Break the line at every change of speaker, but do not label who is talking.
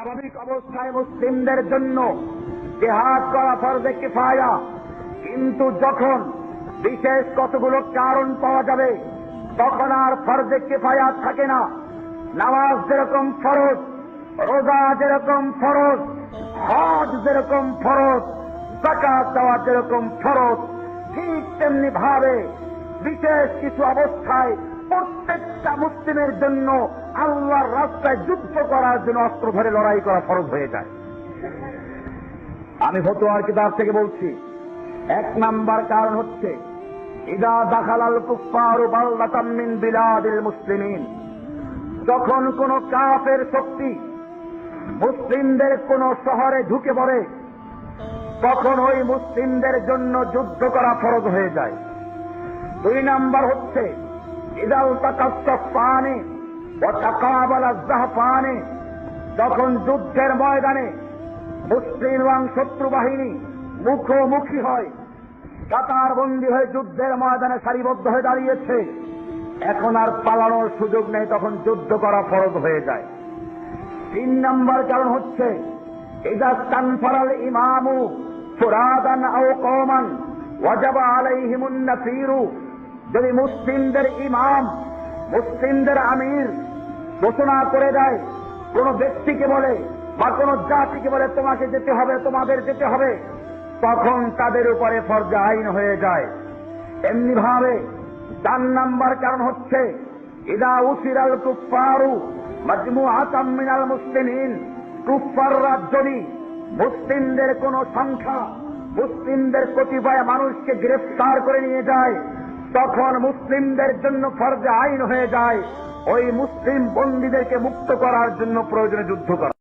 স্বাভাবিক অবস্থায় মুসলিমদের জন্য জিহাদ করা ফরজে কিফায়া, কিন্তু যখন বিশেষ কতগুলো কারণ পাওয়া যাবে তখন আর ফরজে কিফায়া থাকে না। নামাজ যেরকম ফরজ, রোজা যেরকম ফরজ, হজ যেরকম ফরজ, যাকাত দেওয়া যেরকম ফরজ, ঠিক তেমনি ভাবে বিশেষ কিছু অবস্থায় প্রত্যেকটা মুসলিমের জন্য আল্লাহর রাস্তায় যুদ্ধ করার জন্য অস্ত্র ধরে লড়াই করা ফরজ হয়ে যায়। আমি ফতোয়ার কিতাব থেকে বলছি, এক নাম্বার কারণ হচ্ছে ইদা দাখালাল কুফফারু বালদাতাম মিন বিলাদিল মুসলিমিন, যখন কোন কাফের শক্তি মুসলিমদের কোন শহরে ঢুকে পড়ে তখন ওই মুসলিমদের জন্য যুদ্ধ করা ফরজ হয়ে যায়। দুই নাম্বার হচ্ছে ইদাল তাকাসসাফানে ওয়া তাকাবালা যাহফানে, যখন যুদ্ধের ময়দানে মুসলিম এবং শত্রু বাহিনী মুখোমুখি হয়, কাতারবন্দি হয়ে যুদ্ধের ময়দানে সারিবদ্ধ হয়ে দাঁড়িয়েছে, এখন আর পালানোর সুযোগ নেই, তখন যুদ্ধ করা ফরজ হয়ে যায়। তিন নম্বর কারণ হচ্ছে ইদা তানফারাল ইমামু ফুরাদান আও কওমান ওয়াজাবা আলাইহিমুন নাফিরু, যদি মুসলিমদের ইমাম, মুসলিমদের আমির ঘোষণা করে দেয়, কোন ব্যক্তিকে বলে বা কোন জাতিকে বলে তোমাকে যেতে হবে, তোমাদের যেতে হবে, তখন তাদের উপরে ফরজে আইন হয়ে যায়। এমনি ভাবে চার নাম্বার কারণ হচ্ছে ইদা উসিরাল কুফফারু মাজমুআতাম মিনাল মুসলিমিন, কুফফাররা যদি মুসলিমদের কোন সংখ্যা, মুসলিমদের কতিপয় মানুষকে গ্রেফতার করে নিয়ে যায়, তখন মুসলিমদের জন্য ফরজে আইন হয়ে যায় ওই মুসলিম বন্দীদেরকে মুক্ত করার জন্য প্রয়োজনে যুদ্ধ করা।